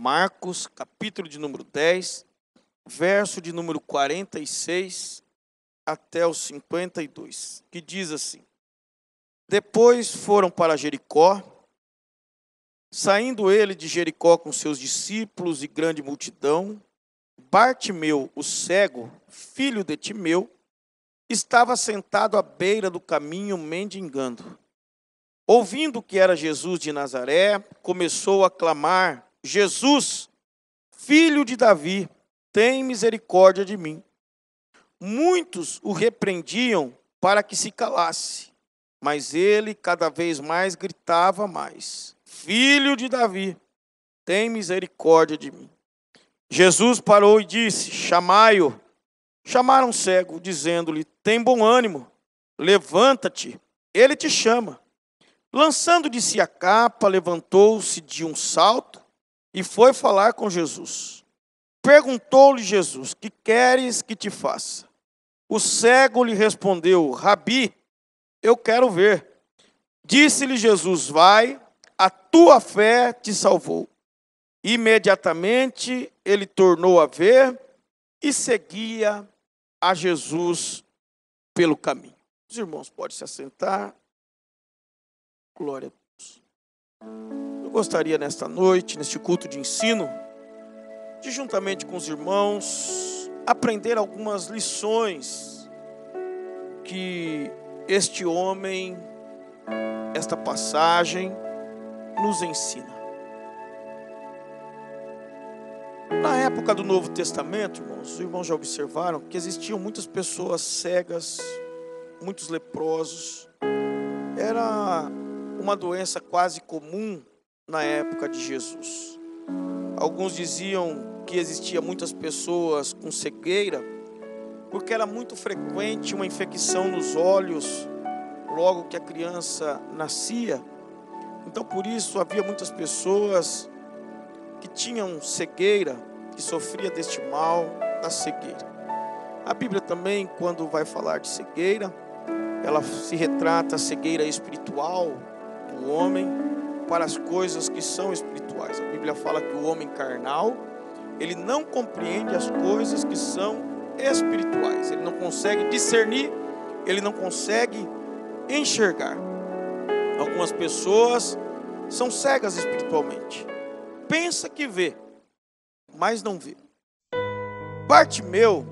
Marcos, capítulo de número 10, verso de número 46 até o 52, que diz assim: Depois foram para Jericó. Saindo ele de Jericó com seus discípulos e grande multidão, Bartimeu, o cego, filho de Timeu, estava sentado à beira do caminho mendigando. Ouvindo que era Jesus de Nazaré, começou a clamar: Jesus, filho de Davi, tem misericórdia de mim. Muitos o repreendiam para que se calasse, mas ele cada vez mais gritava mais: Filho de Davi, tem misericórdia de mim. Jesus parou e disse: Chamai-o. Chamaram o cego, dizendo-lhe: Tem bom ânimo, levanta-te, ele te chama. Lançando de si a capa, levantou-se de um salto e foi falar com Jesus. Perguntou-lhe Jesus: Que queres que te faça? O cego lhe respondeu: Rabi, eu quero ver. Disse-lhe Jesus: Vai, a tua fé te salvou. Imediatamente ele tornou a ver e seguia a Jesus pelo caminho. Os irmãos podem se assentar. Glória a Deus. Eu gostaria nesta noite, neste culto de ensino, de juntamente com os irmãos, aprender algumas lições que este homem, esta passagem, nos ensina. Na época do Novo Testamento, irmãos, os irmãos já observaram que existiam muitas pessoas cegas, muitos leprosos. Era uma doença quase comum na época de Jesus. Alguns diziam que existia muitas pessoas com cegueira, porque era muito frequente uma infecção nos olhos logo que a criança nascia. Então, por isso, havia muitas pessoas que tinham cegueira, que sofria deste mal da cegueira. A Bíblia também, quando vai falar de cegueira, ela se retrata a cegueira espiritual do homem para as coisas que são espirituais. A Bíblia fala que o homem carnal, ele não compreende as coisas que são espirituais. Ele não consegue discernir, ele não consegue enxergar. Algumas pessoas são cegas espiritualmente. Pensa que vê, mas não vê. Bartimeu,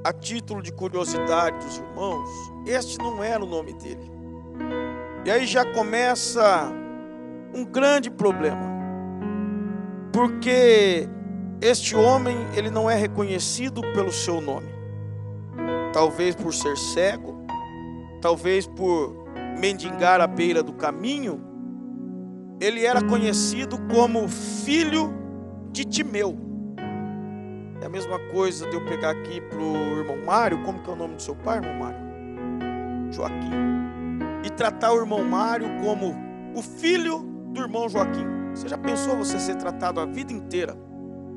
a título de curiosidade dos irmãos, este não era o nome dele. E aí já começa um grande problema. Porque este homem, ele não é reconhecido pelo seu nome. Talvez por ser cego, talvez por mendigar à beira do caminho, ele era conhecido como filho de Timeu. É a mesma coisa de eu pegar aqui para o irmão Mário. Como que é o nome do seu pai, irmão Mário? Joaquim. E tratar o irmão Mário como o filho do irmão Joaquim. Você já pensou você ser tratado a vida inteira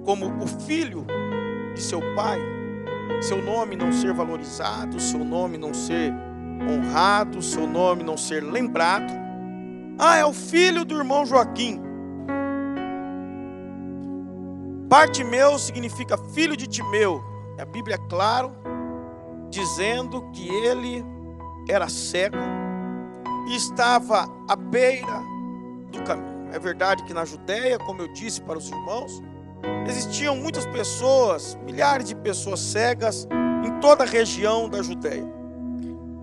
como o filho de seu pai? Seu nome não ser valorizado, seu nome não ser honrado, seu nome não ser lembrado. Ah, é o filho do irmão Joaquim. Bartimeu significa filho de Timeu. A Bíblia é claro, dizendo que ele era cego e estava à beira do caminho. É verdade que na Judéia, como eu disse para os irmãos, existiam muitas pessoas, milhares de pessoas cegas em toda a região da Judéia.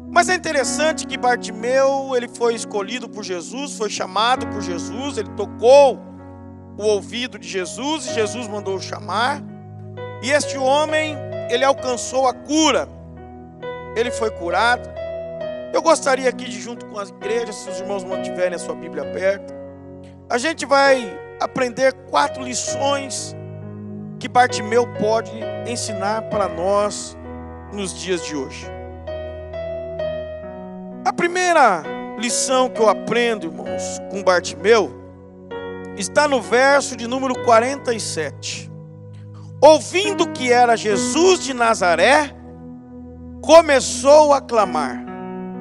Mas é interessante que Bartimeu, ele foi escolhido por Jesus, foi chamado por Jesus, ele tocou o ouvido de Jesus e Jesus mandou o chamar. E este homem, ele alcançou a cura, ele foi curado. Eu gostaria aqui de, junto com as igrejas, se os irmãos mantiverem a sua Bíblia aberta, a gente vai aprender 4 lições que Bartimeu pode ensinar para nós nos dias de hoje. A primeira lição que eu aprendo, irmãos, com Bartimeu, está no verso de número 47. Ouvindo que era Jesus de Nazaré, começou a clamar: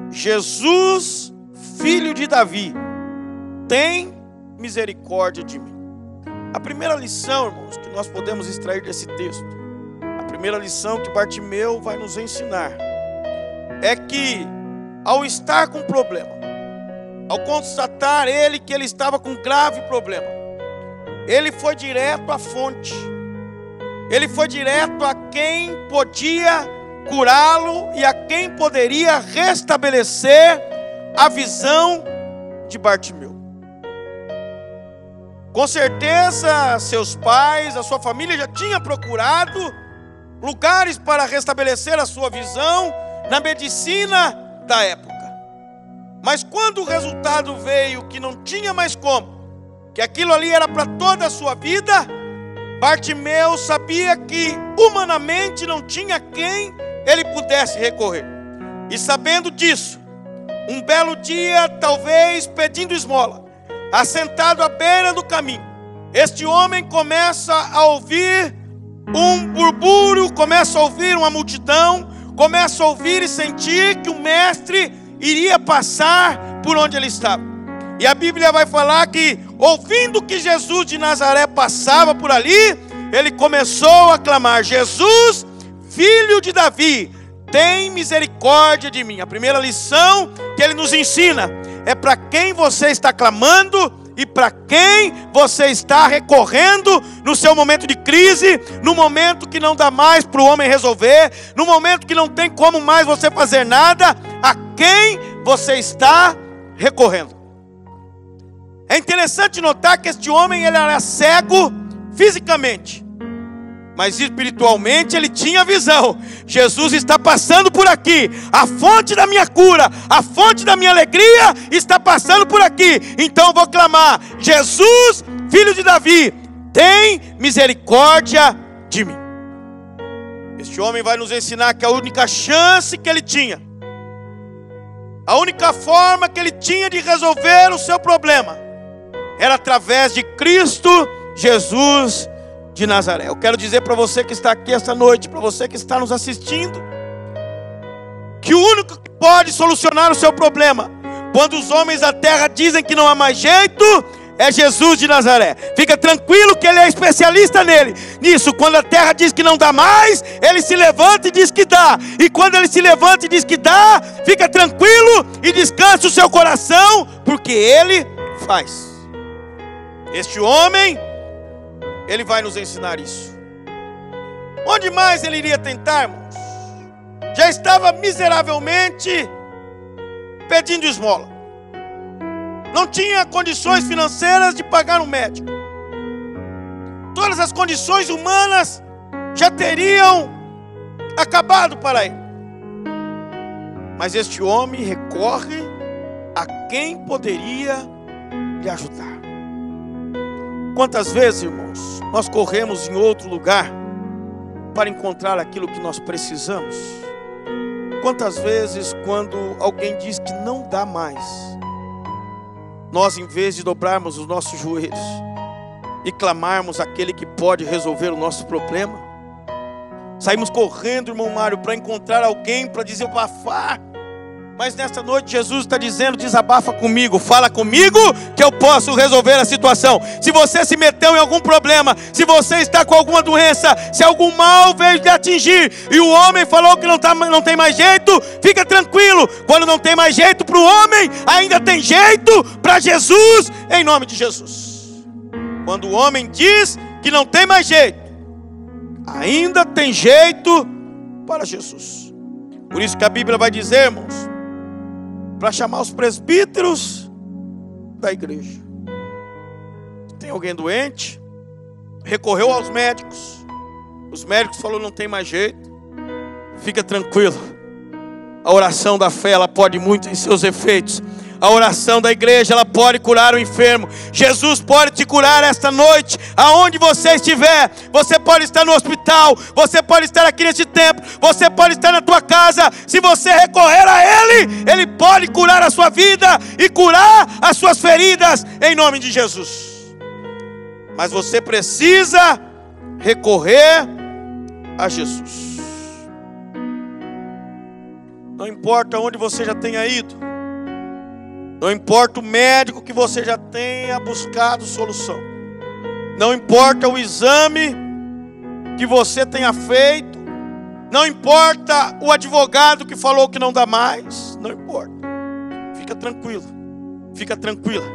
Jesus, filho de Davi, tem misericórdia de mim. A primeira lição, irmãos, que nós podemos extrair desse texto, a primeira lição que Bartimeu vai nos ensinar, é que ao estar com problema, ao constatar ele que ele estava com grave problema, ele foi direto à fonte, ele foi direto a quem podia curá-lo e a quem poderia restabelecer a visão de Bartimeu. Com certeza seus pais, a sua família já tinha procurado lugares para restabelecer a sua visão na medicina da época. Mas quando o resultado veio que não tinha mais como, que aquilo ali era para toda a sua vida, Bartimeu sabia que humanamente não tinha quem ele pudesse recorrer. E sabendo disso, um belo dia, talvez pedindo esmola, assentado à beira do caminho, este homem começa a ouvir um burburinho, começa a ouvir uma multidão, começa a ouvir e sentir que o mestre iria passar por onde ele estava. E a Bíblia vai falar que, ouvindo que Jesus de Nazaré passava por ali, ele começou a clamar: Jesus, filho de Davi, tem misericórdia de mim. A primeira lição que ele nos ensina é para quem você está clamando e para quem você está recorrendo no seu momento de crise, no momento que não dá mais para o homem resolver, no momento que não tem como mais você fazer nada, a quem você está recorrendo. É interessante notar que este homem ele era cego fisicamente, mas espiritualmente ele tinha visão. Jesus está passando por aqui, a fonte da minha cura, a fonte da minha alegria está passando por aqui. Então eu vou clamar: Jesus, filho de Davi, tem misericórdia de mim. Este homem vai nos ensinar que a única chance que ele tinha, a única forma que ele tinha de resolver o seu problema, era através de Cristo Jesus de Nazaré. Eu quero dizer para você que está aqui esta noite, para você que está nos assistindo, que o único que pode solucionar o seu problema, quando os homens da terra dizem que não há mais jeito, é Jesus de Nazaré. Fica tranquilo que ele é especialista nisso. Quando a terra diz que não dá mais, ele se levanta e diz que dá. E quando ele se levanta e diz que dá, fica tranquilo e descansa o seu coração, porque ele faz. Este homem, ele vai nos ensinar isso. Onde mais ele iria tentar, irmãos? Já estava miseravelmente pedindo esmola. Não tinha condições financeiras de pagar um médico. Todas as condições humanas já teriam acabado para ele. Mas este homem recorre a quem poderia lhe ajudar. Quantas vezes, irmãos, nós corremos em outro lugar para encontrar aquilo que nós precisamos? Quantas vezes, quando alguém diz que não dá mais, nós, em vez de dobrarmos os nossos joelhos e clamarmos aquele que pode resolver o nosso problema, saímos correndo, irmão Mário, para encontrar alguém para desabafar. Mas nesta noite Jesus está dizendo: desabafa comigo, fala comigo, que eu posso resolver a situação. Se você se meteu em algum problema, se você está com alguma doença, se algum mal veio lhe atingir, e o homem falou que não tem mais jeito, fica tranquilo. Quando não tem mais jeito para o homem, ainda tem jeito para Jesus, em nome de Jesus. Quando o homem diz que não tem mais jeito, ainda tem jeito para Jesus. Por isso que a Bíblia vai dizer, irmãos, para chamar os presbíteros da igreja. Tem alguém doente, recorreu aos médicos, os médicos falaram: não tem mais jeito, fica tranquilo, a oração da fé, ela pode muito em seus efeitos. A oração da igreja, ela pode curar o enfermo. Jesus pode te curar esta noite, aonde você estiver. Você pode estar no hospital, você pode estar aqui neste templo, você pode estar na tua casa. Se você recorrer a Ele, Ele pode curar a sua vida e curar as suas feridas, em nome de Jesus. Mas você precisa recorrer a Jesus. Não importa onde você já tenha ido, não importa o médico que você já tenha buscado solução, não importa o exame que você tenha feito, não importa o advogado que falou que não dá mais, não importa. Fica tranquilo, fica tranquila.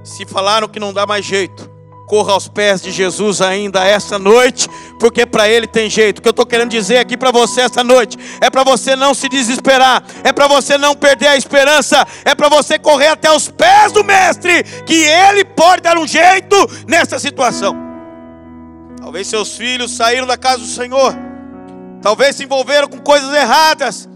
Se falaram que não dá mais jeito, corra aos pés de Jesus ainda essa noite, porque para Ele tem jeito. O que eu estou querendo dizer aqui para você essa noite é para você não se desesperar, é para você não perder a esperança, é para você correr até os pés do Mestre, que Ele pode dar um jeito nessa situação. Talvez seus filhos saíram da casa do Senhor, talvez se envolveram com coisas erradas,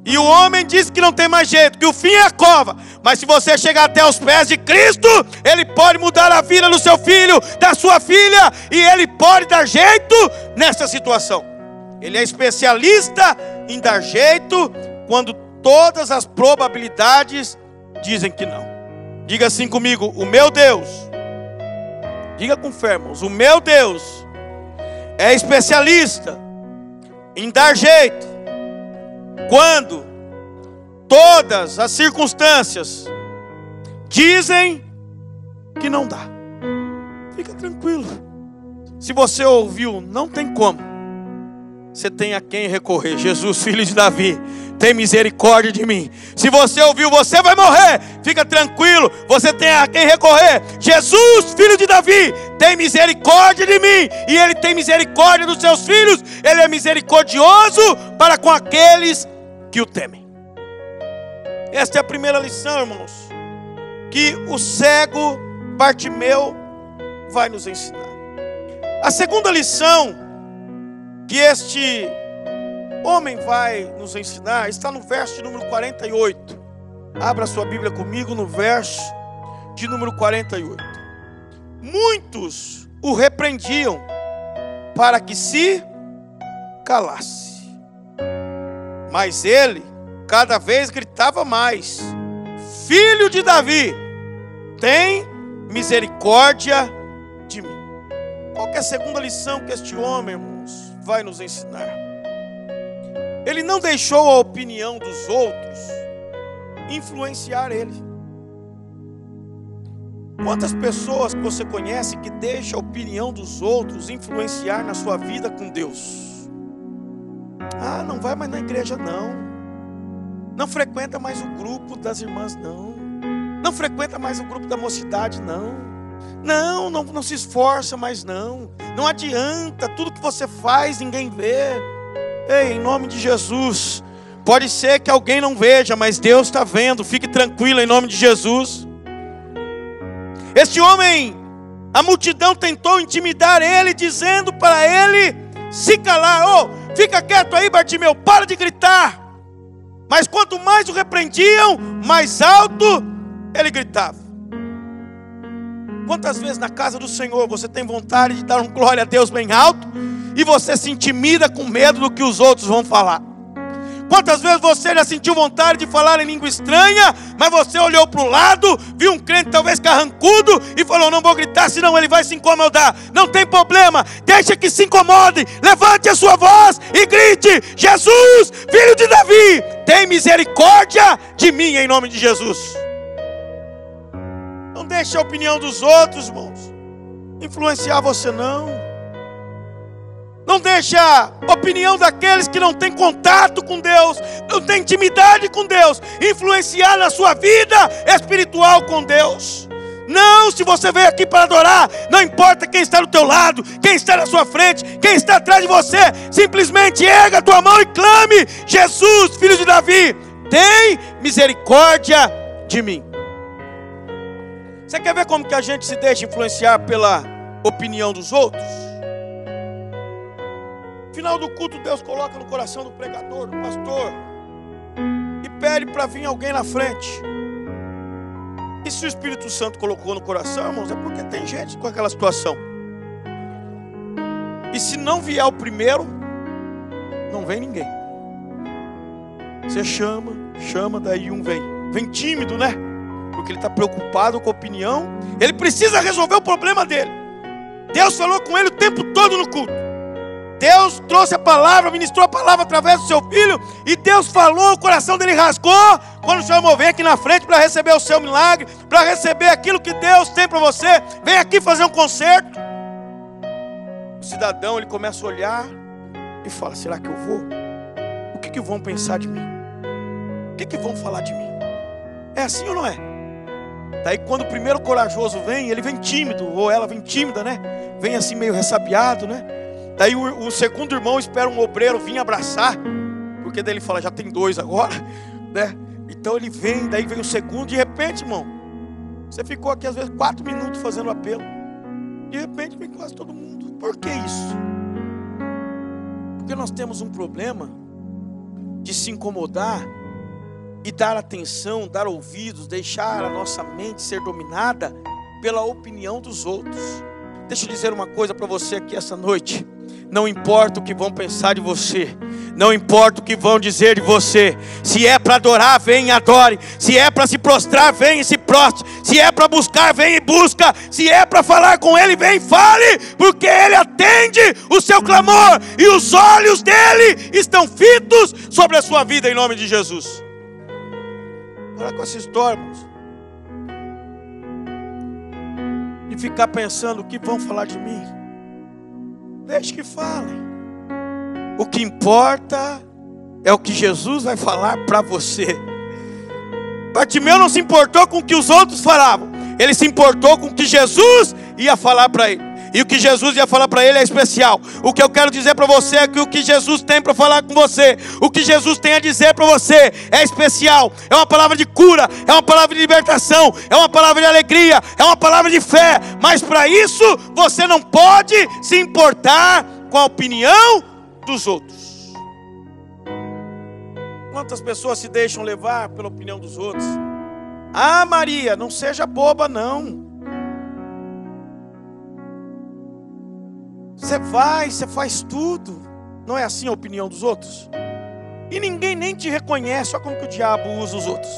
e o homem diz que não tem mais jeito, que o fim é a cova. Mas se você chegar até os pés de Cristo, Ele pode mudar a vida do seu filho, da sua filha, e Ele pode dar jeito nessa situação. Ele é especialista em dar jeito quando todas as probabilidades dizem que não. Diga assim comigo: o meu Deus, diga com fé, irmãos, o meu Deus é especialista em dar jeito quando todas as circunstâncias dizem que não dá. Fica tranquilo. Se você ouviu, não tem como, você tem a quem recorrer. Jesus, filho de Davi, tem misericórdia de mim. Se você ouviu, você vai morrer. Fica tranquilo, você tem a quem recorrer. Jesus, filho de Davi, tem misericórdia de mim. E Ele tem misericórdia dos seus filhos. Ele é misericordioso para com aqueles que o temem. Esta é a primeira lição, irmãos, que o cego Bartimeu vai nos ensinar. A segunda lição que este homem vai nos ensinar está no verso de número 48. Abra sua Bíblia comigo no verso de número 48. Muitos o repreendiam para que se calasse, mas ele cada vez gritava mais: Filho de Davi, tem misericórdia de mim. Qual que é a segunda lição que este homem, irmãos, vai nos ensinar? Ele não deixou a opinião dos outros influenciar ele. Quantas pessoas que você conhece que deixam a opinião dos outros influenciar na sua vida com Deus? Ah, não vai mais na igreja não. Não frequenta mais o grupo das irmãs não. Não frequenta mais o grupo da mocidade não. Não se esforça mais não. Não adianta, tudo que você faz ninguém vê. Ei, em nome de Jesus, pode ser que alguém não veja, mas Deus está vendo. Fique tranquilo em nome de Jesus. Este homem, a multidão tentou intimidar ele, dizendo para ele se calar. Fica quieto aí, Bartimeu, para de gritar. Mas quanto mais o repreendiam, mais alto ele gritava. Quantas vezes na casa do Senhor você tem vontade de dar um glória a Deus bem alto e você se intimida com medo do que os outros vão falar? Quantas vezes você já sentiu vontade de falar em língua estranha, mas você olhou para o lado, viu um crente talvez carrancudo e falou: não vou gritar, senão ele vai se incomodar. Não tem problema, deixa que se incomode, levante a sua voz e grite: Jesus, filho de Davi, tem misericórdia de mim, em nome de Jesus. Não deixe a opinião dos outros, irmãos, influenciar você não. Não deixe a opinião daqueles que não têm contato com Deus, não têm intimidade com Deus, influenciar na sua vida espiritual com Deus. Não, se você veio aqui para adorar, não importa quem está do teu lado, quem está na sua frente, quem está atrás de você, simplesmente erga a tua mão e clame: Jesus, filho de Davi, tem misericórdia de mim. Você quer ver como que a gente se deixa influenciar pela opinião dos outros? No final do culto, Deus coloca no coração do pregador, do pastor, e pede para vir alguém na frente. E se o Espírito Santo colocou no coração, irmãos, é porque tem gente com aquela situação. E se não vier o primeiro, não vem ninguém. Você chama, daí um vem. Vem tímido, né? Porque ele está preocupado com a opinião. Ele precisa resolver o problema dele. Deus falou com ele o tempo todo no culto. Deus trouxe a palavra, ministrou a palavra através do seu filho, e Deus falou, o coração dele rasgou, quando o Senhor vem aqui na frente para receber o seu milagre, para receber aquilo que Deus tem para você. Vem aqui fazer um concerto. cidadão, ele começa a olhar e fala: será que eu vou? O que vão pensar de mim? O que vão falar de mim? É assim ou não é? Daí quando o primeiro corajoso vem, ele vem tímido, ou ela vem tímida, né? Vem assim meio ressabiado, né? Daí o segundo irmão espera um obreiro vir abraçar, porque daí ele fala: já tem 2 agora, né? Então ele vem, daí vem o segundo, de repente, irmão, você ficou aqui às vezes 4 minutos fazendo apelo, de repente vem quase todo mundo. Por que isso? Porque nós temos um problema de se incomodar e dar atenção, dar ouvidos, deixar a nossa mente ser dominada pela opinião dos outros. Deixa eu dizer uma coisa para você aqui essa noite: não importa o que vão pensar de você, não importa o que vão dizer de você. Se é para adorar, vem e adore. Se é para se prostrar, vem e se prostre. Se é para buscar, vem e busca. Se é para falar com Ele, vem e fale, porque Ele atende o seu clamor e os olhos dEle estão fitos sobre a sua vida, em nome de Jesus. Olha com essa história, irmãos, de ficar pensando o que vão falar de mim. Deixe que falem. O que importa é o que Jesus vai falar para você. Bartimeu não se importou com o que os outros falavam, ele se importou com o que Jesus ia falar para ele. E o que Jesus ia falar para ele é especial. O que eu quero dizer para você é que o que Jesus tem para falar com você, o que Jesus tem a dizer para você é especial. É uma palavra de cura, é uma palavra de libertação, é uma palavra de alegria, é uma palavra de fé. Mas para isso você não pode se importar com a opinião dos outros. Quantas pessoas se deixam levar pela opinião dos outros? Ah, Maria, não seja boba não. Você vai, você faz tudo. Não é assim a opinião dos outros? E ninguém nem te reconhece. Olha como que o diabo usa os outros.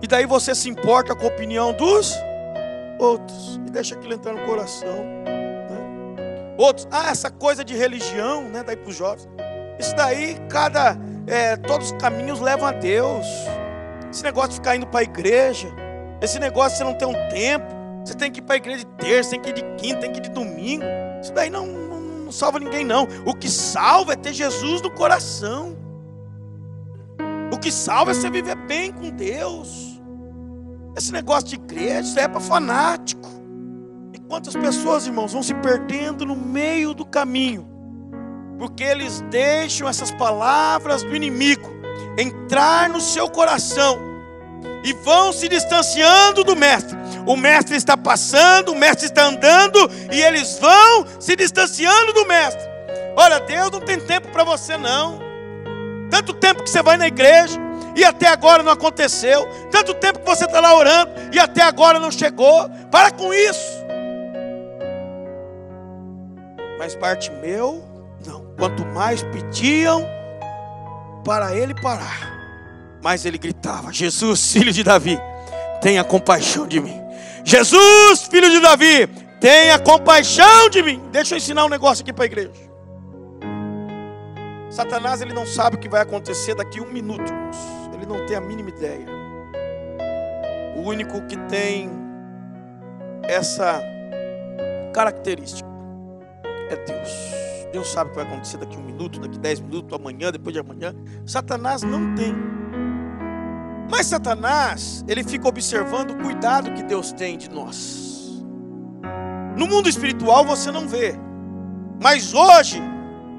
E daí você se importa com a opinião dos outros e deixa aquilo entrar no coração, né? Outros, essa coisa de religião, né? Daí para os jovens, isso daí, todos os caminhos levam a Deus. Esse negócio de ficar indo para a igreja, esse negócio de você não ter um tempo, você tem que ir para a igreja de terça, tem que ir de quinta, tem que ir de domingo. Isso daí não salva ninguém não. O que salva é ter Jesus no coração. O que salva é você viver bem com Deus. Esse negócio de igreja, isso é para fanático. E quantas pessoas, irmãos, vão se perdendo no meio do caminho, porque eles deixam essas palavras do inimigo entrar no seu coração e vão se distanciando do mestre. O mestre está passando, o mestre está andando e eles vão se distanciando do mestre. Olha, Deus não tem tempo para você não. Tanto tempo que você vai na igreja e até agora não aconteceu. Tanto tempo que você está lá orando e até agora não chegou. Para com isso. Mas Bartimeu, não. Quanto mais pediam para ele parar, mais ele gritava: Jesus, filho de Davi, tenha compaixão de mim. Jesus, filho de Davi, tenha compaixão de mim. Deixa eu ensinar um negócio aqui para a igreja. Satanás, ele não sabe o que vai acontecer daqui a 1 minuto, irmãos. Ele não tem a mínima ideia. O único que tem essa característica é Deus. Deus sabe o que vai acontecer daqui a 1 minuto, daqui a 10 minutos, amanhã, depois de amanhã. Satanás não tem. Mas Satanás, ele fica observando o cuidado que Deus tem de nós. No mundo espiritual você não vê, mas hoje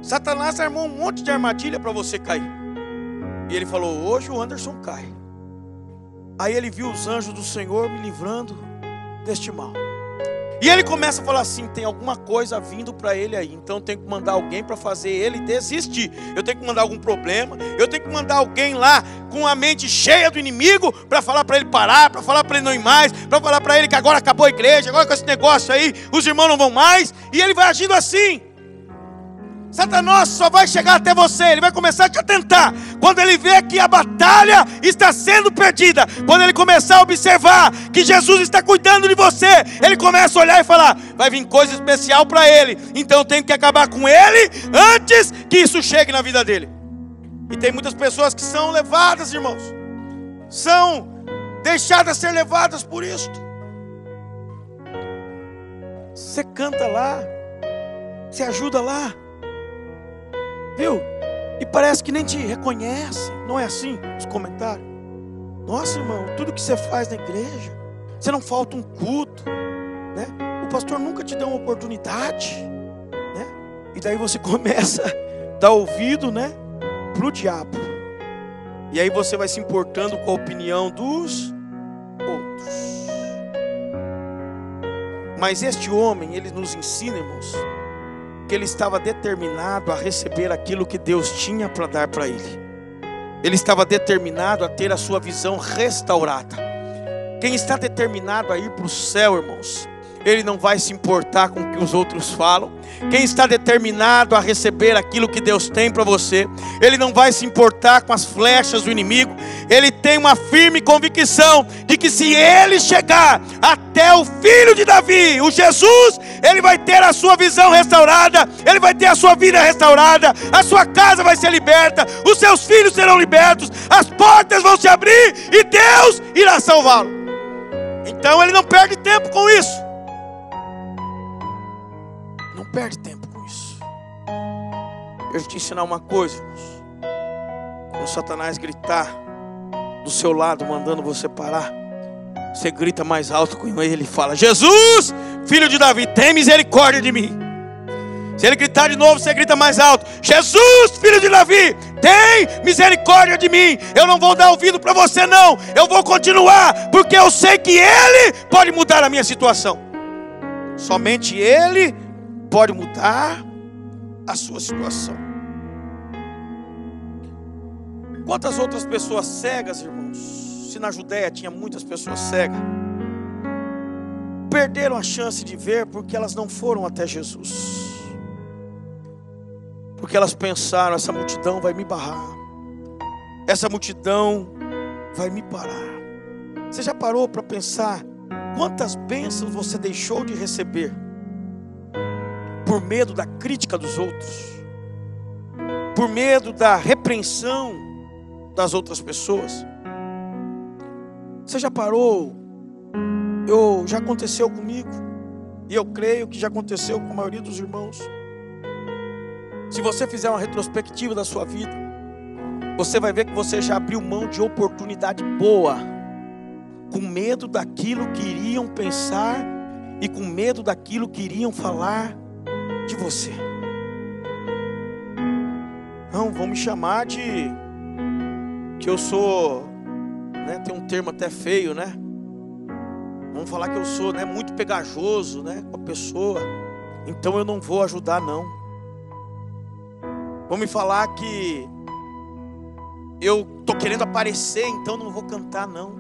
Satanás armou um monte de armadilha para você cair. E ele falou: hoje o Anderson cai. Aí ele viu os anjos do Senhor me livrando deste mal. E ele começa a falar assim: tem alguma coisa vindo para ele aí, então eu tenho que mandar alguém para fazer ele desistir. Eu tenho que mandar algum problema, eu tenho que mandar alguém lá com a mente cheia do inimigo para falar para ele parar, para falar para ele não ir mais, para falar para ele que agora acabou a igreja, agora com esse negócio aí os irmãos não vão mais. E ele vai agindo assim. Satanás só vai chegar até você, ele vai começar a te atentar quando ele vê que a batalha está sendo perdida. Quando ele começar a observar que Jesus está cuidando de você, ele começa a olhar e falar: vai vir coisa especial para ele, então eu tenho que acabar com ele antes que isso chegue na vida dele. E tem muitas pessoas que são levadas, irmãos, são deixadas ser levadas por isto. Você canta lá, Você ajuda lá, viu? E parece que nem te reconhece. Não é assim os comentários? Nossa, irmão, tudo que você faz na igreja, você não falta um culto, né? O pastor nunca te deu uma oportunidade, né? E daí você começa a dar ouvido, né, pro diabo. E aí você vai se importando com a opinião dos outros. Mas este homem, ele nos ensina, irmãos, que ele estava determinado a receber aquilo que Deus tinha para dar para ele. Ele estava determinado a ter a sua visão restaurada. Quem está determinado a ir para o céu, irmãos, ele não vai se importar com o que os outros falam. Quem está determinado a receber aquilo que Deus tem para você, ele não vai se importar com as flechas do inimigo. Ele tem uma firme convicção de que se ele chegar até o filho de Davi, o Jesus, ele vai ter a sua visão restaurada, ele vai ter a sua vida restaurada, a sua casa vai ser liberta, os seus filhos serão libertos, as portas vão se abrir e Deus irá salvá-lo. Então ele não perde tempo com isso. Não perde tempo com isso. Eu vou te ensinar uma coisa, irmãos. Quando Satanás gritar do seu lado, mandando você parar, você grita mais alto com ele e fala: Jesus, filho de Davi, tem misericórdia de mim. Se ele gritar de novo, você grita mais alto: Jesus, filho de Davi, tem misericórdia de mim. Eu não vou dar ouvido para você não. Eu vou continuar, porque eu sei que Ele pode mudar a minha situação. Somente Ele pode mudar a sua situação. Quantas outras pessoas cegas, irmãos, se na Judéia tinha muitas pessoas cegas, perderam a chance de ver porque elas não foram até Jesus. Porque elas pensaram: essa multidão vai me barrar, essa multidão vai me parar. Você já parou para pensar quantas bênçãos você deixou de receber por medo da crítica dos outros, por medo da repreensão das outras pessoas? Você já parou? Já aconteceu comigo, e eu creio que já aconteceu com a maioria dos irmãos. Se você fizer uma retrospectiva da sua vida, você vai ver que você já abriu mão de oportunidade boa, com medo daquilo que iriam pensar e com medo daquilo que iriam falar de você. Não, vão me chamar de que eu sou, né, tem um termo até feio, né? Vão falar que eu sou, né, muito pegajoso, né, com a pessoa. Então eu não vou ajudar não. Vão me falar que eu estou querendo aparecer, então não vou cantar não.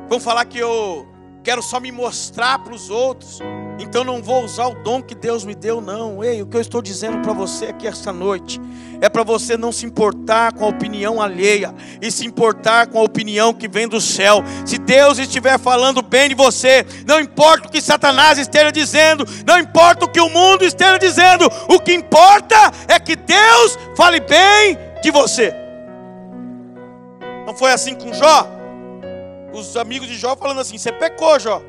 Vão falar que eu quero só me mostrar para os outros, então não vou usar o dom que Deus me deu não. Ei, o que eu estou dizendo para você aqui esta noite é para você não se importar com a opinião alheia e se importar com a opinião que vem do céu. Se Deus estiver falando bem de você, não importa o que Satanás esteja dizendo, não importa o que o mundo esteja dizendo, o que importa é que Deus fale bem de você. Não foi assim com Jó? Os amigos de Jó falando assim: você pecou, Jó,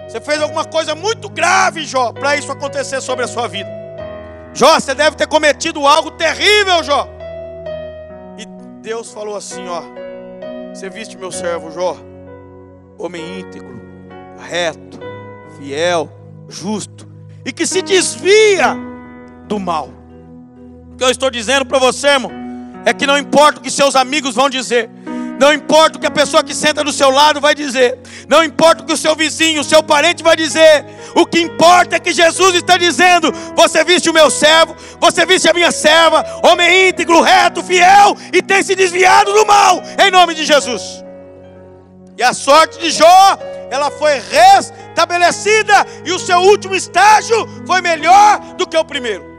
você fez alguma coisa muito grave, Jó, para isso acontecer sobre a sua vida. Jó, você deve ter cometido algo terrível, Jó. E Deus falou assim: ó, você viste meu servo Jó, homem íntegro, reto, fiel, justo, e que se desvia do mal. O que eu estou dizendo para você, irmão, é que não importa o que seus amigos vão dizer, não importa o que a pessoa que senta do seu lado vai dizer, não importa o que o seu vizinho, o seu parente vai dizer, o que importa é que Jesus está dizendo: você viste o meu servo, você viste a minha serva, homem íntegro, reto, fiel, e tem se desviado do mal, em nome de Jesus. E a sorte de Jó, ela foi restabelecida, e o seu último estágio foi melhor do que o primeiro.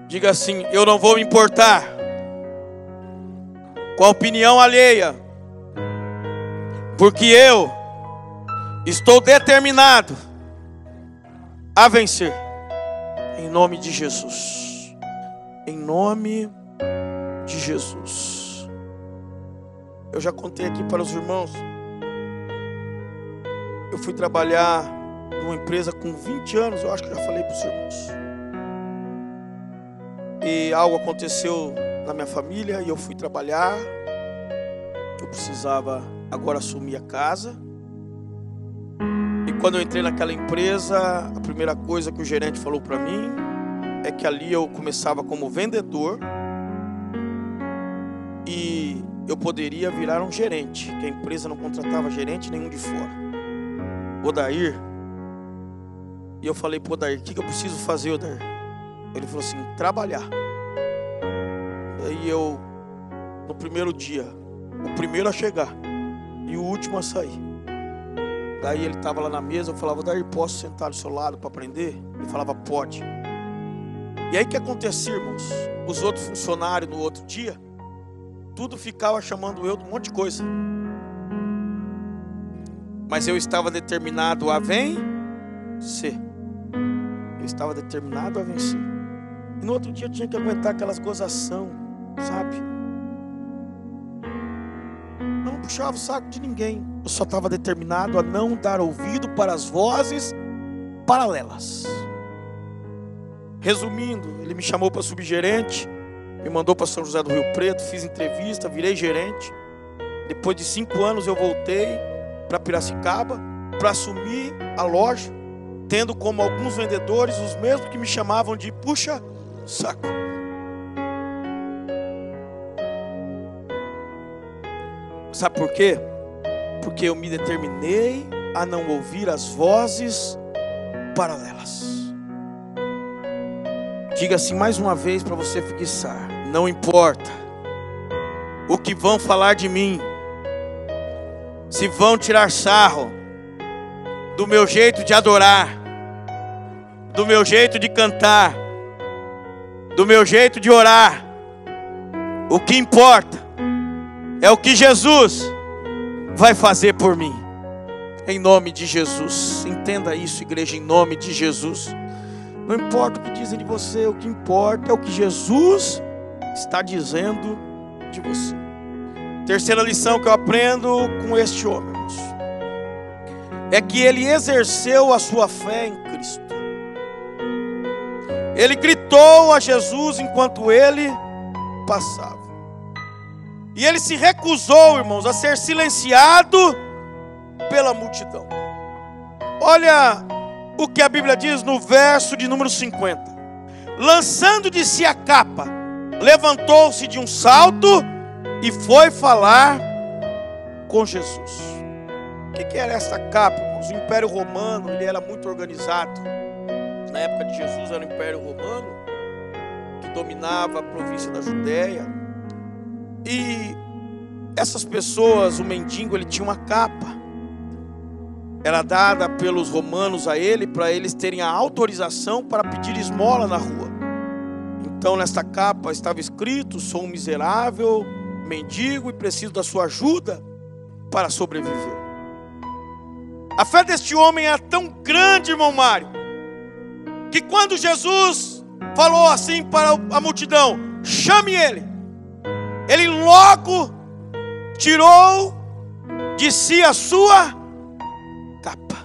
Diga assim: eu não vou me importar com a opinião alheia, porque eu estou determinado a vencer, em nome de Jesus. Em nome de Jesus. Eu já contei aqui para os irmãos eu fui trabalhar numa empresa com 20 anos, eu acho que eu já falei para os irmãos. E algo aconteceu na minha família e eu fui trabalhar. Eu precisava agora assumir a casa. E quando eu entrei naquela empresa, a primeira coisa que o gerente falou para mim é que ali eu começava como vendedor e eu poderia virar um gerente, que a empresa não contratava gerente nenhum de fora. Odair. E eu falei para Odair, o que eu preciso fazer, Odair? Ele falou assim, trabalhar. E aí eu, no primeiro dia, o primeiro a chegar e o último a sair. Daí ele estava lá na mesa, eu falava, Odair, posso sentar do seu lado para aprender? Ele falava, pode. E aí o que acontecia, irmãos? Os outros funcionários no outro dia, tudo ficava chamando eu de um monte de coisa. Mas eu estava determinado a vencer. Eu estava determinado a vencer. E no outro dia eu tinha que aguentar aquelas gozação, sabe? Eu não puxava o saco de ninguém. Eu só estava determinado a não dar ouvido para as vozes paralelas. Resumindo, ele me chamou para subgerente, me mandou para São José do Rio Preto, fiz entrevista, virei gerente. Depois de 5 anos eu voltei para Piracicaba para assumir a loja, tendo como alguns vendedores os mesmos que me chamavam de puxa saco. Sabe por quê? Porque eu me determinei a não ouvir as vozes paralelas. Diga assim mais uma vez para você fixar: não importa o que vão falar de mim, se vão tirar sarro do meu jeito de adorar, do meu jeito de cantar, do meu jeito de orar. O que importa é o que Jesus vai fazer por mim. Em nome de Jesus. Entenda isso, igreja, em nome de Jesus. Não importa o que dizem de você, o que importa é o que Jesus está dizendo de você. Terceira lição que eu aprendo com este homem, irmãos, é que ele exerceu a sua fé em Cristo. Ele gritou a Jesus enquanto ele passava. E ele se recusou, irmãos, a ser silenciado pela multidão. Olha o que a Bíblia diz no verso de número 50. Lançando de si a capa, levantou-se de um salto e foi falar com Jesus. O que era essa capa, irmãos? O Império Romano, ele era muito organizado. Na época de Jesus era o Império Romano que dominava a província da Judéia. E essas pessoas, o mendigo, ele tinha uma capa. Era dada pelos romanos a ele, para eles terem a autorização para pedir esmola na rua. Então nesta capa estava escrito: sou um miserável, mendigo e preciso da sua ajuda para sobreviver. A fé deste homem era tão grande, irmão Mário, que quando Jesus falou assim para a multidão: chame ele, ele logo tirou de si a sua capa.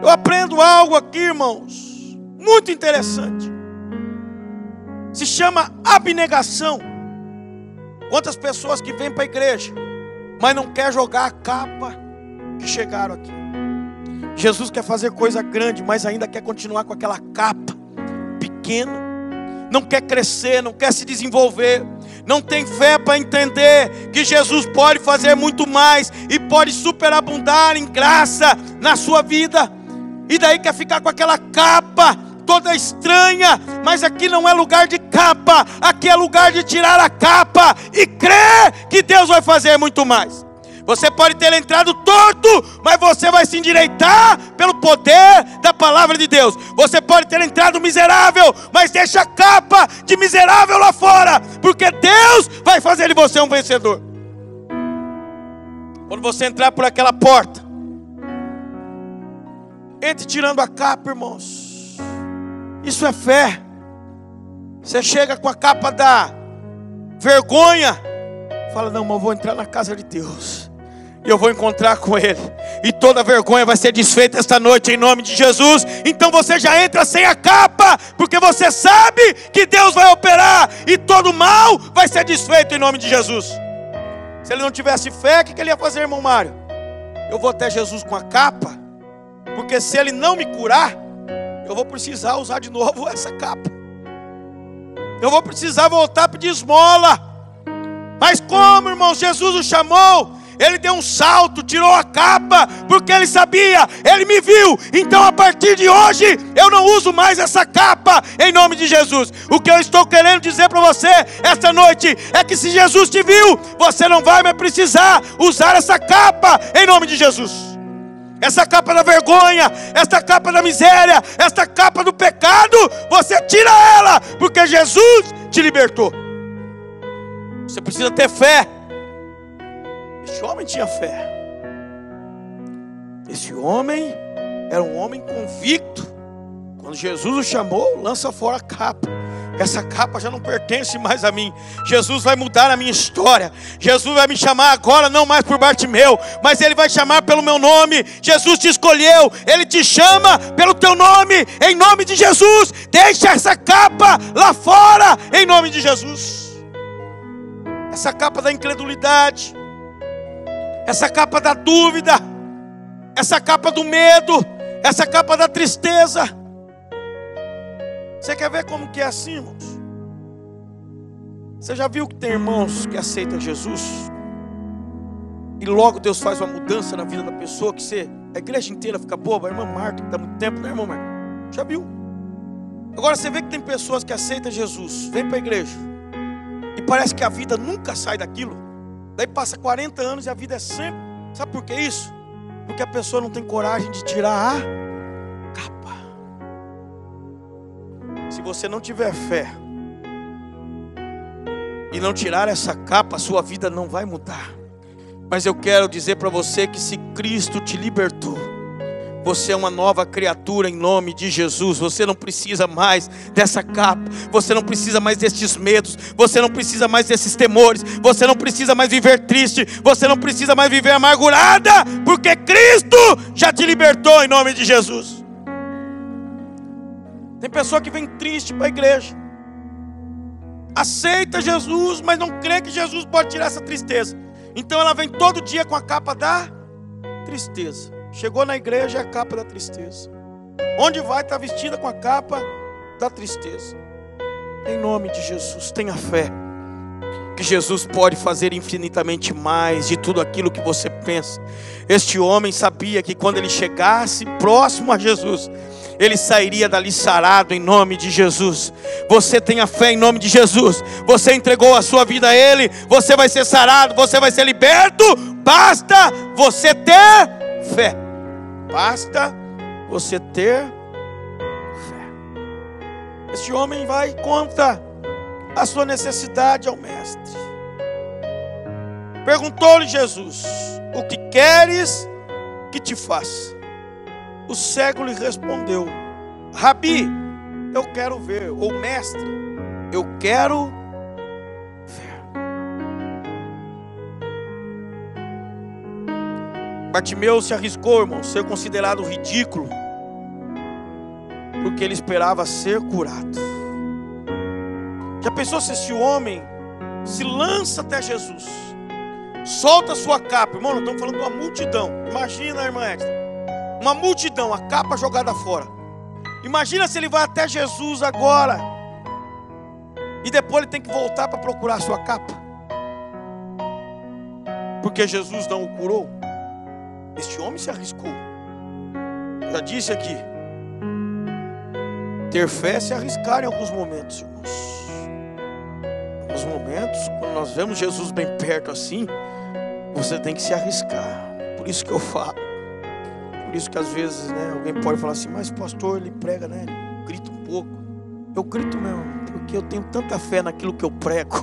Eu aprendo algo aqui, irmãos, muito interessante. Se chama abnegação. Quantas pessoas que vêm para a igreja, mas não quer jogar a capa que chegaram aqui. Jesus quer fazer coisa grande, mas ainda quer continuar com aquela capa pequena. Não quer crescer, não quer se desenvolver. Não tem fé para entender que Jesus pode fazer muito mais e pode superabundar em graça na sua vida. E daí quer ficar com aquela capa toda estranha. Mas aqui não é lugar de capa, aqui é lugar de tirar a capa e crer que Deus vai fazer muito mais. Você pode ter entrado torto, mas você vai se endireitar pelo poder da palavra de Deus. Você pode ter entrado miserável, mas deixa a capa de miserável lá fora, porque Deus vai fazer de você um vencedor. Quando você entrar por aquela porta, entre tirando a capa, irmãos. Isso é fé. Você chega com a capa da vergonha, fala: não, mas eu vou entrar na casa de Deus. e eu vou encontrar com Ele, e toda vergonha vai ser desfeita esta noite em nome de Jesus. Então você já entra sem a capa, porque você sabe que Deus vai operar e todo mal vai ser desfeito em nome de Jesus. Se ele não tivesse fé, o que ele ia fazer, irmão Mário? Eu vou até Jesus com a capa, porque se ele não me curar, eu vou precisar usar de novo essa capa, eu vou precisar voltar a pedir esmola. Mas como, irmão, Jesus o chamou, ele deu um salto, tirou a capa, porque ele sabia, ele me viu. Então a partir de hoje, eu não uso mais essa capa, em nome de Jesus. O que eu estou querendo dizer para você esta noite, é que se Jesus te viu, você não vai mais precisar usar essa capa, em nome de Jesus. Essa capa da vergonha, essa capa da miséria, essa capa do pecado, você tira ela, porque Jesus te libertou. Você precisa ter fé. Esse homem tinha fé. Esse homem era um homem convicto. Quando Jesus o chamou, lança fora a capa. Essa capa já não pertence mais a mim. Jesus vai mudar a minha história. Jesus vai me chamar agora, não mais por Bartimeu, mas Ele vai chamar pelo meu nome. Jesus te escolheu, Ele te chama pelo teu nome, em nome de Jesus. Deixa essa capa lá fora, em nome de Jesus. Essa capa da incredulidade, essa capa da dúvida, essa capa do medo, essa capa da tristeza. Você quer ver como que é assim, irmãos? Você já viu que tem irmãos que aceitam Jesus e logo Deus faz uma mudança na vida da pessoa, que a igreja inteira fica boba? A irmã Marta, que está há muito tempo, né, irmão Marta? Já viu? Agora você vê que tem pessoas que aceitam Jesus, vem para a igreja e parece que a vida nunca sai daquilo. Daí passa 40 anos e a vida é sempre. Sabe por que isso? Porque a pessoa não tem coragem de tirar a capa. Se você não tiver fé e não tirar essa capa, a sua vida não vai mudar. Mas eu quero dizer para você que se Cristo te libertou, você é uma nova criatura em nome de Jesus. Você não precisa mais dessa capa. Você não precisa mais destes medos. Você não precisa mais desses temores. Você não precisa mais viver triste. Você não precisa mais viver amargurada, porque Cristo já te libertou em nome de Jesus. Tem pessoa que vem triste para a igreja, aceita Jesus, mas não crê que Jesus pode tirar essa tristeza. Então ela vem todo dia com a capa da tristeza. Chegou na igreja, é a capa da tristeza. Onde vai, está vestida com a capa da tristeza. Em nome de Jesus, tenha fé que Jesus pode fazer infinitamente mais de tudo aquilo que você pensa. Este homem sabia que quando ele chegasse próximo a Jesus, ele sairia dali sarado em nome de Jesus. Você tenha fé em nome de Jesus. Você entregou a sua vida a Ele, você vai ser sarado, você vai ser liberto. Basta você ter fé. Basta você ter fé. Este homem vai e conta a sua necessidade ao mestre. Perguntou-lhe Jesus: o que queres que te faça? O cego lhe respondeu: Rabi, eu quero ver. Ou mestre, eu quero ver. Bartimeu se arriscou, irmão, ser considerado ridículo, porque ele esperava ser curado. Já pensou se esse homem se lança até Jesus, solta a sua capa? Irmão, nós estamos falando de uma multidão. Imagina, irmã Edna, uma multidão, a capa jogada fora. Imagina se ele vai até Jesus agora e depois ele tem que voltar para procurar a sua capa, porque Jesus não o curou. Este homem se arriscou. Já disse aqui, ter fé é se arriscar em alguns momentos, irmãos. Em alguns momentos, quando nós vemos Jesus bem perto assim, você tem que se arriscar. Por isso que eu falo. Por isso que às vezes, né, alguém pode falar assim: mas pastor, ele prega, né, ele grita um pouco. Eu grito mesmo, porque eu tenho tanta fé naquilo que eu prego,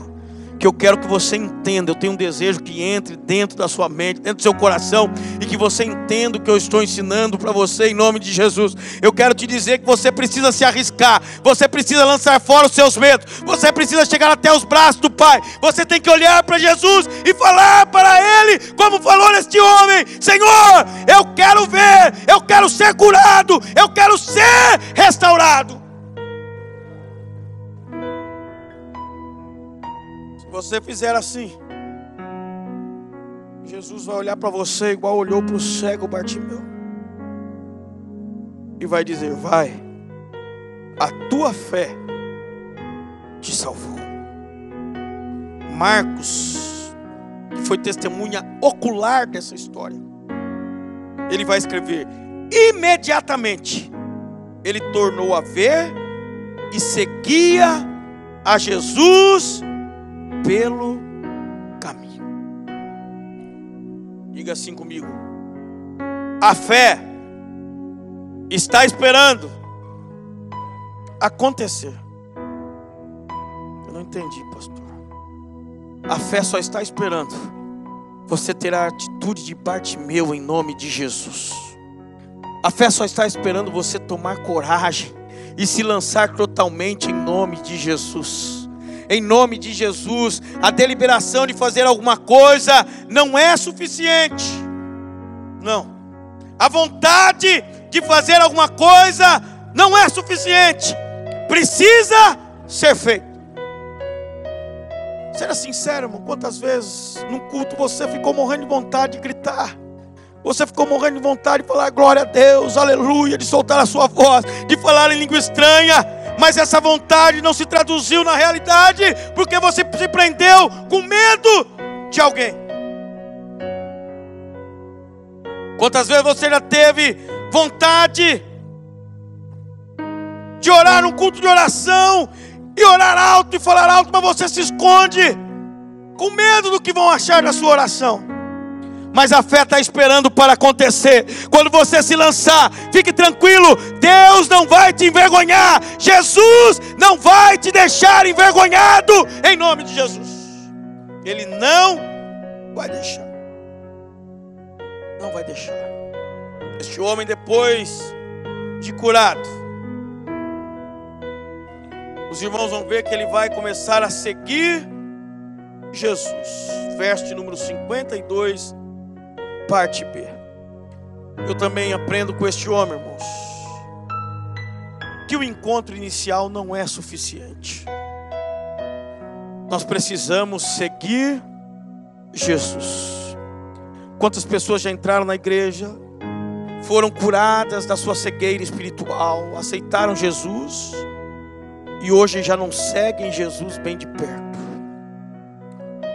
que eu quero que você entenda. Eu tenho um desejo que entre dentro da sua mente, dentro do seu coração, e que você entenda o que eu estou ensinando para você em nome de Jesus. Eu quero te dizer que você precisa se arriscar, você precisa lançar fora os seus medos, você precisa chegar até os braços do Pai. Você tem que olhar para Jesus e falar para Ele, como falou neste homem: Senhor, eu quero ver, eu quero ser curado, eu quero ser restaurado. Se você fizer assim, Jesus vai olhar para você igual olhou para o cego Bartimeu e vai dizer: vai, a tua fé te salvou. Marcos, que foi testemunha ocular dessa história, ele vai escrever: imediatamente ele tornou a ver e seguia a Jesus pelo caminho. Diga assim comigo: a fé está esperando acontecer. Eu não entendi, pastor. A fé só está esperando você ter a atitude de Bartimeu em nome de Jesus. A fé só está esperando você tomar coragem e se lançar totalmente em nome de Jesus. Em nome de Jesus, a deliberação de fazer alguma coisa não é suficiente. Não. A vontade de fazer alguma coisa não é suficiente. Precisa ser feito. Seja sincero, irmão. Quantas vezes no culto você ficou morrendo de vontade de gritar? Você ficou morrendo de vontade de falar glória a Deus, aleluia, de soltar a sua voz, de falar em língua estranha. Mas essa vontade não se traduziu na realidade, porque você se prendeu com medo de alguém. Quantas vezes você já teve vontade de orar num culto de oração, e orar alto e falar alto, mas você se esconde, com medo do que vão achar da sua oração? Mas a fé está esperando para acontecer. Quando você se lançar, fique tranquilo, Deus não vai te envergonhar. Jesus não vai te deixar envergonhado, em nome de Jesus. Ele não vai deixar. Não vai deixar. Este homem, depois de curado, os irmãos vão ver que ele vai começar a seguir Jesus. Verso de número 52, parte B. Eu também aprendo com este homem, irmãos, que o encontro inicial não é suficiente. Nós precisamos seguir Jesus. Quantas pessoas já entraram na igreja, foram curadas da sua cegueira espiritual, aceitaram Jesus e hoje já não seguem Jesus bem de perto,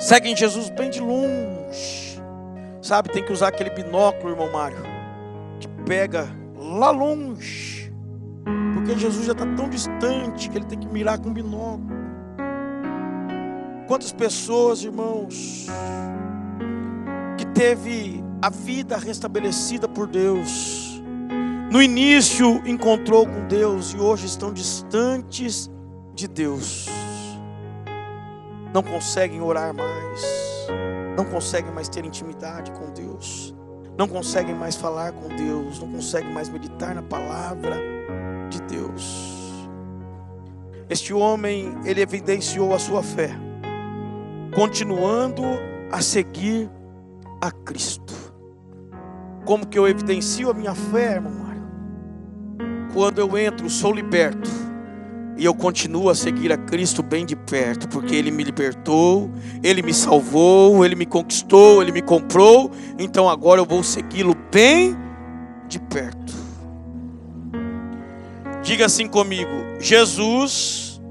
seguem Jesus bem de longe. Sabe, tem que usar aquele binóculo, irmão Mário, que pega lá longe, porque Jesus já está tão distante que ele tem que mirar com binóculo. Quantas pessoas, irmãos, que teve a vida restabelecida por Deus, no início encontrou com Deus e hoje estão distantes de Deus, não conseguem orar mais, não conseguem mais ter intimidade com Deus, não conseguem mais falar com Deus, não conseguem mais meditar na palavra de Deus. Este homem, ele evidenciou a sua fé, continuando a seguir a Cristo. Como que eu evidencio a minha fé, irmão Mário? Quando eu entro, sou liberto, e eu continuo a seguir a Cristo bem de perto, porque Ele me libertou, Ele me salvou, Ele me conquistou, Ele me comprou. Então agora eu vou segui-lo bem de perto. Diga assim comigo: Jesus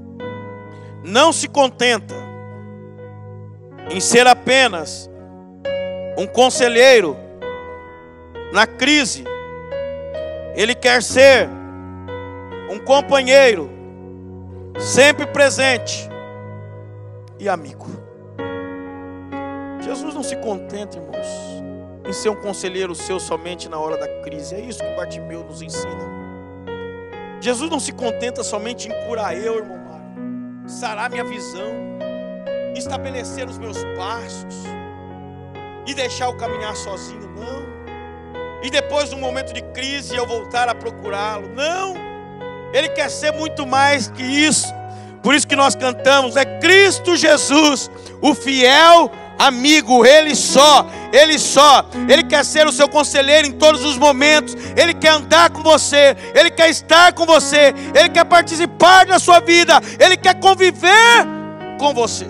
não se contenta em ser apenas um conselheiro na crise. Ele quer ser um companheiro sempre presente e amigo. Jesus não se contenta, irmãos, em ser um conselheiro seu somente na hora da crise. É isso que Bartimeu nos ensina. Jesus não se contenta somente em curar eu, irmão Mário, sarar minha visão. estabelecer os meus passos e deixar eu caminhar sozinho, não. E depois de um momento de crise eu voltar a procurá-lo, não. Ele quer ser muito mais que isso. Por isso que nós cantamos, é Cristo Jesus, o fiel amigo, Ele só. Ele quer ser o seu conselheiro em todos os momentos. Ele quer andar com você, Ele quer estar com você, Ele quer participar da sua vida, Ele quer conviver com você.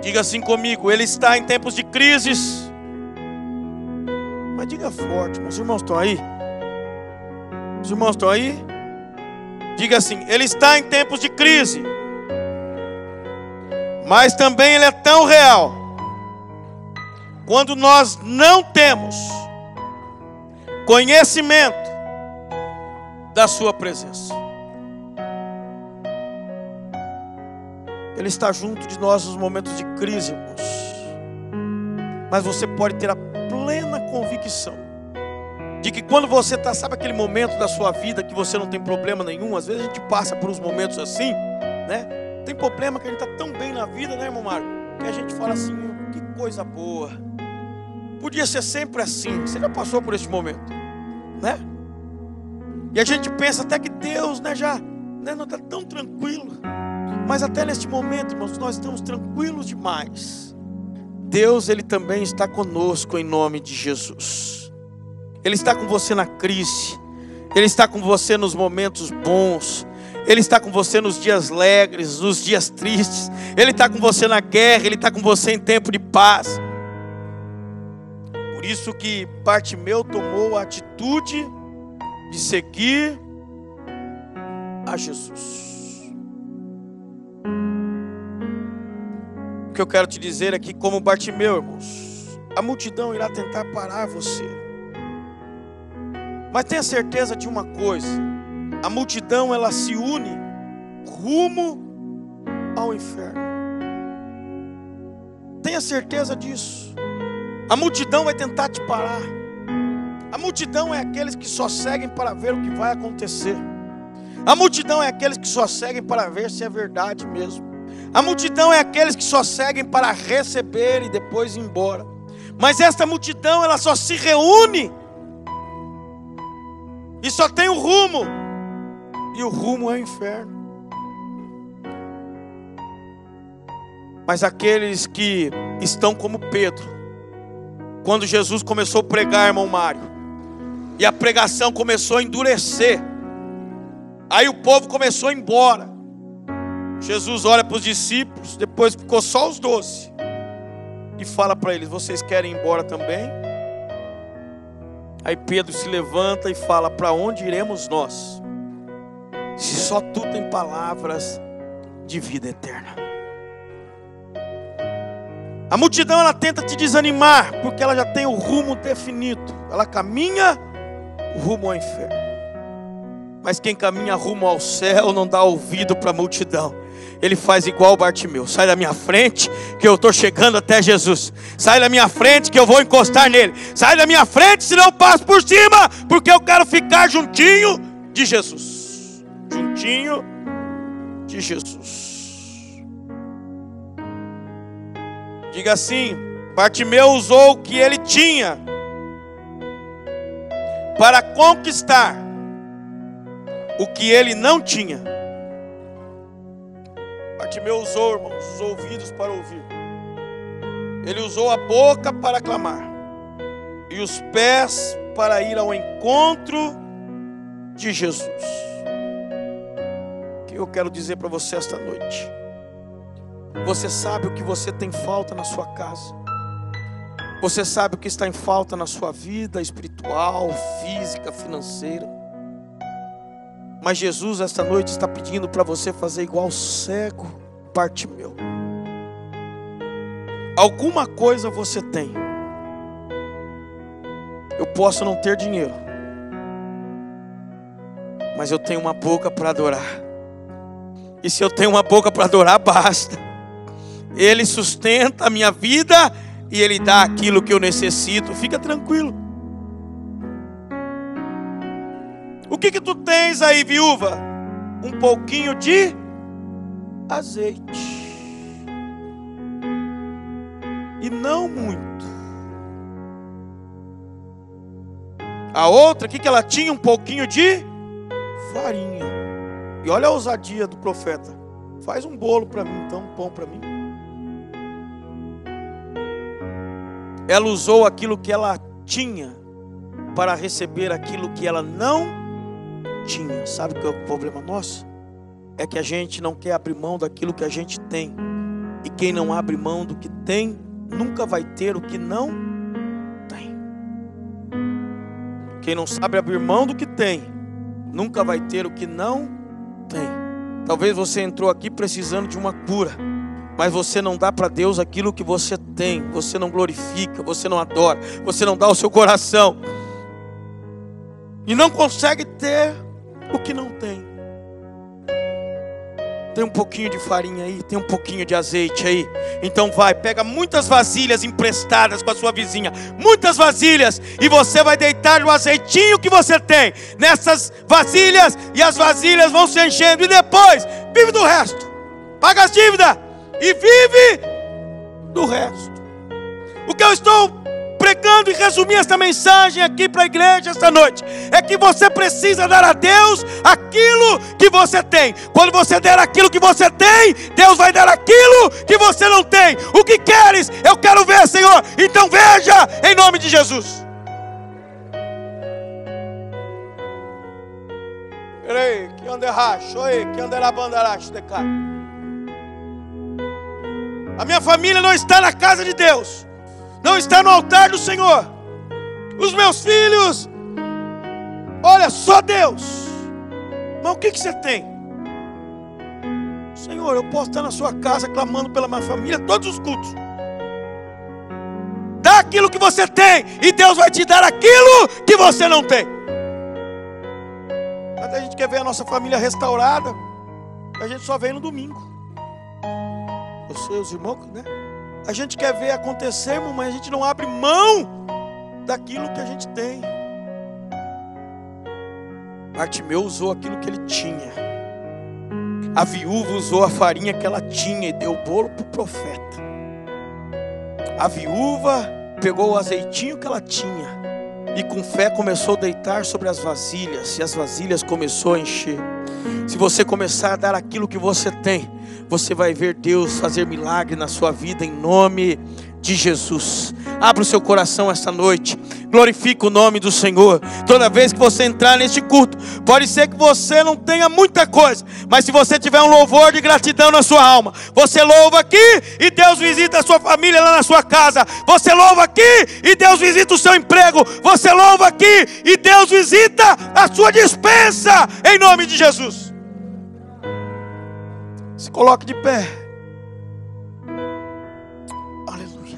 Diga assim comigo, Ele está em tempos de crises. Mas diga forte, os irmãos estão aí? Os irmãos estão aí? Diga assim, Ele está em tempos de crise, mas também Ele é tão real quando nós não temos conhecimento da sua presença. Ele está junto de nós nos momentos de crise, irmãos. Mas você pode ter a plena convicção de que quando você está, sabe aquele momento da sua vida que você não tem problema nenhum? Às vezes a gente passa por uns momentos assim, né? Tem problema que a gente está tão bem na vida, né, irmão Mário? Que a gente fala assim, que coisa boa. Podia ser sempre assim. Você já passou por esse momento, né? E a gente pensa até que Deus, né, já não está tão tranquilo. Mas até neste momento, irmãos, nós estamos tranquilos demais. Deus, Ele também está conosco em nome de Jesus. Ele está com você na crise. Ele está com você nos momentos bons. Ele está com você nos dias alegres, nos dias tristes. Ele está com você na guerra. Ele está com você em tempo de paz. Por isso que Bartimeu tomou a atitude de seguir a Jesus. O que eu quero te dizer é que, como Bartimeu, irmãos, a multidão irá tentar parar você. Mas tenha certeza de uma coisa: a multidão, ela se une rumo ao inferno. Tenha certeza disso. A multidão vai tentar te parar. A multidão é aqueles que só seguem para ver o que vai acontecer. A multidão é aqueles que só seguem para ver se é verdade mesmo. A multidão é aqueles que só seguem para receber e depois ir embora. Mas esta multidão, ela só se reúne e só tem um rumo. E o rumo é o inferno. Mas aqueles que estão como Pedro, quando Jesus começou a pregar, irmão Mário, e a pregação começou a endurecer, aí o povo começou a ir embora. Jesus olha para os discípulos, depois ficou só os 12, e fala para eles: vocês querem ir embora também? Aí Pedro se levanta e fala: para onde iremos nós, se só tu tem palavras de vida eterna? A multidão, ela tenta te desanimar, porque ela já tem o rumo definido. Ela caminha rumo ao inferno. Mas quem caminha rumo ao céu não dá ouvido para a multidão. Ele faz igual o Bartimeu: sai da minha frente que eu estou chegando até Jesus. Sai da minha frente que eu vou encostar nele. Sai da minha frente, senão eu passo por cima, porque eu quero ficar juntinho de Jesus. Juntinho de Jesus. Diga assim: Bartimeu usou o que ele tinha para conquistar o que ele não tinha. Bartimeu usou, irmãos, os ouvidos para ouvir. Ele usou a boca para clamar e os pés para ir ao encontro de Jesus. O que eu quero dizer para você esta noite: você sabe o que você tem falta na sua casa. Você sabe o que está em falta na sua vida espiritual, física, financeira. Mas Jesus esta noite está pedindo para você fazer igual o cego Bartimeu. Alguma coisa você tem. Eu posso não ter dinheiro, mas eu tenho uma boca para adorar. E se eu tenho uma boca para adorar, basta. Ele sustenta a minha vida e Ele dá aquilo que eu necessito. Fica tranquilo. O que tu tens aí, viúva? Um pouquinho de azeite. e não muito. A outra, o que ela tinha? Um pouquinho de farinha. E olha a ousadia do profeta. Faz um bolo para mim, então, um pão para mim. Ela usou aquilo que ela tinha para receber aquilo que ela não tinha. Sabe qual é o problema nosso? É que a gente não quer abrir mão daquilo que a gente tem. E quem não abre mão do que tem, nunca vai ter o que não tem. Quem não sabe abrir mão do que tem, nunca vai ter o que não tem. Talvez você entrou aqui precisando de uma cura, mas você não dá para Deus aquilo que você tem. Você não glorifica, você não adora, você não dá o seu coração. E não consegue ter o que não tem. Tem um pouquinho de farinha aí, tem um pouquinho de azeite aí. Então vai, pega muitas vasilhas emprestadas com a sua vizinha. Muitas vasilhas. E você vai deitar o azeitinho que você tem nessas vasilhas. E as vasilhas vão se enchendo. E depois, vive do resto. Paga as dívidas. E vive do resto. O que eu estou pregando e resumir esta mensagem aqui para a igreja esta noite é que você precisa dar a Deus aquilo que você tem. Quando você der aquilo que você tem, Deus vai dar aquilo que você não tem. O que queres? Eu quero ver, Senhor. Então veja em nome de Jesus. Peraí, que ande racho, que ande na bandaracho de cá. A minha família não está na casa de Deus, não está no altar do Senhor. Os meus filhos, olha, só Deus. Mas o que você tem? Senhor, eu posso estar na sua casa clamando pela minha família todos os cultos. Dá aquilo que você tem e Deus vai te dar aquilo que você não tem. Até a gente quer ver a nossa família restaurada, a gente só vem no domingo. Os irmãos, né? A gente quer ver acontecer, mas a gente não abre mão daquilo que a gente tem. Bartimeu usou aquilo que ele tinha. A viúva usou a farinha que ela tinha e deu o bolo para o profeta. A viúva pegou o azeitinho que ela tinha e com fé começou a deitar sobre as vasilhas. E as vasilhas começou a encher. Se você começar a dar aquilo que você tem, você vai ver Deus fazer milagre na sua vida em nome de Jesus. Abra o seu coração esta noite. Glorifique o nome do Senhor. Toda vez que você entrar neste culto, pode ser que você não tenha muita coisa, mas se você tiver um louvor de gratidão na sua alma, você louva aqui e Deus visita a sua família lá na sua casa. Você louva aqui e Deus visita o seu emprego. Você louva aqui e Deus visita a sua despensa em nome de Jesus. Se coloque de pé. Aleluia.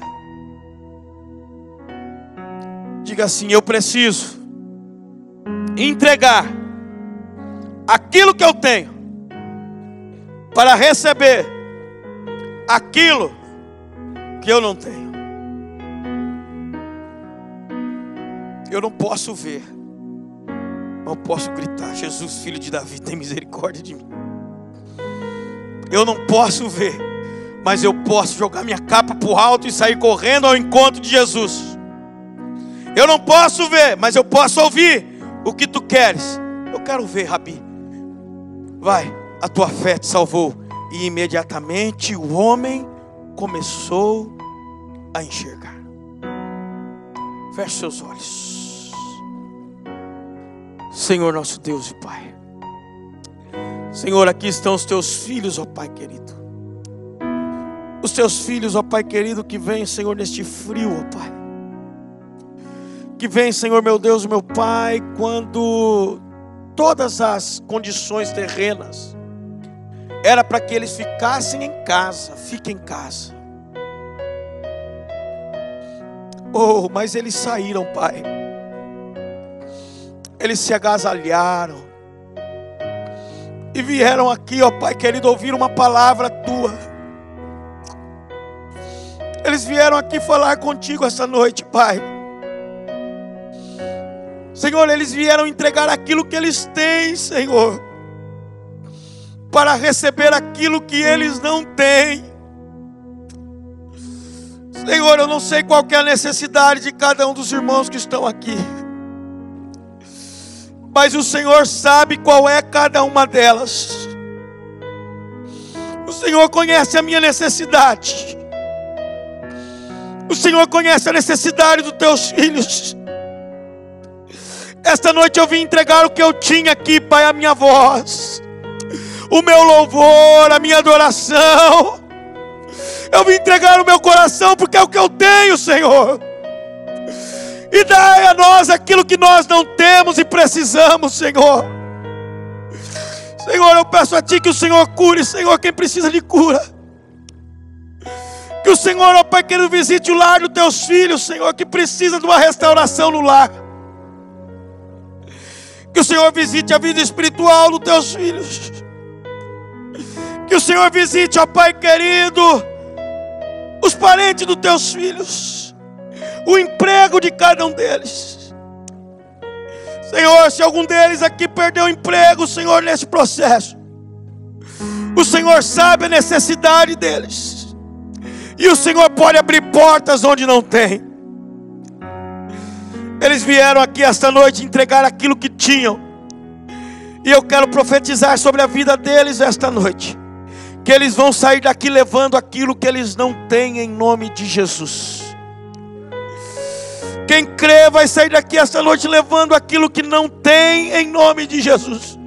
Diga assim: eu preciso entregar aquilo que eu tenho para receber aquilo que eu não tenho. Eu não posso ver, não posso gritar: Jesus, filho de Davi, tem misericórdia de mim. Eu não posso ver, mas eu posso jogar minha capa para o alto e sair correndo ao encontro de Jesus. Eu não posso ver, mas eu posso ouvir o que tu queres. Eu quero ver, Rabi. Vai, a tua fé te salvou. E imediatamente o homem começou a enxergar. Feche seus olhos. Senhor nosso Deus e Pai, Senhor, aqui estão os teus filhos, ó Pai querido. Os teus filhos, ó Pai querido, que vêm, Senhor, neste frio, ó Pai. Que vêm, Senhor, meu Deus, meu Pai, quando todas as condições terrenas era para que eles ficassem em casa. Fiquem em casa. Oh, mas eles saíram, Pai. Eles se agasalharam e vieram aqui, ó Pai querido, ouvir uma palavra Tua. Eles vieram aqui falar contigo essa noite, Pai. Senhor, eles vieram entregar aquilo que eles têm, Senhor, para receber aquilo que eles não têm. Senhor, eu não sei qual que é a necessidade de cada um dos irmãos que estão aqui, mas o Senhor sabe qual é cada uma delas. O Senhor conhece a minha necessidade. O Senhor conhece a necessidade dos teus filhos. Esta noite eu vim entregar o que eu tinha aqui, Pai, a minha voz, o meu louvor, a minha adoração. Eu vim entregar o meu coração, porque é o que eu tenho, Senhor. E dai a nós aquilo que nós não temos e precisamos, Senhor. Senhor, eu peço a Ti que o Senhor cure, Senhor, quem precisa de cura. Que o Senhor, ó Pai querido, visite o lar dos Teus filhos, Senhor, que precisa de uma restauração no lar. Que o Senhor visite a vida espiritual dos Teus filhos. Que o Senhor visite, ó Pai querido, os parentes dos Teus filhos, o emprego de cada um deles. Senhor, se algum deles aqui perdeu o emprego, Senhor, nesse processo, o Senhor sabe a necessidade deles, e o Senhor pode abrir portas onde não tem. Eles vieram aqui esta noite entregar aquilo que tinham, e eu quero profetizar sobre a vida deles esta noite, que eles vão sair daqui levando aquilo que eles não têm, em nome de Jesus. Quem crê vai sair daqui esta noite levando aquilo que não tem, em nome de Jesus.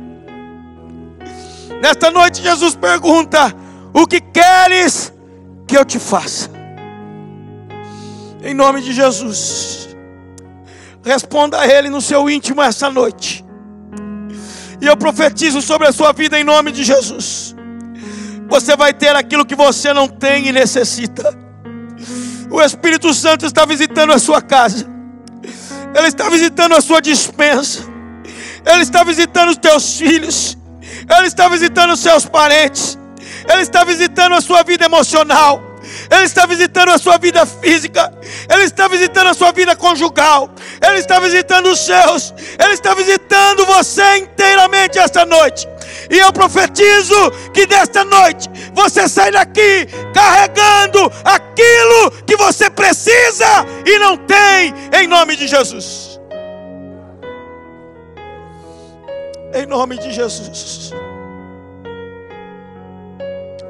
Nesta noite Jesus pergunta: o que queres que eu te faça? Em nome de Jesus, responda a Ele no seu íntimo esta noite, e eu profetizo sobre a sua vida em nome de Jesus. Você vai ter aquilo que você não tem e necessita. O Espírito Santo está visitando a sua casa, Ele está visitando a sua despensa, Ele está visitando os teus filhos, Ele está visitando os seus parentes, Ele está visitando a sua vida emocional, Ele está visitando a sua vida física, Ele está visitando a sua vida conjugal, Ele está visitando os seus, Ele está visitando você inteiramente esta noite. E eu profetizo que desta noite você sai daqui carregando aquilo que você precisa e não tem, em nome de Jesus. Em nome de Jesus.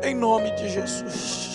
Em nome de Jesus.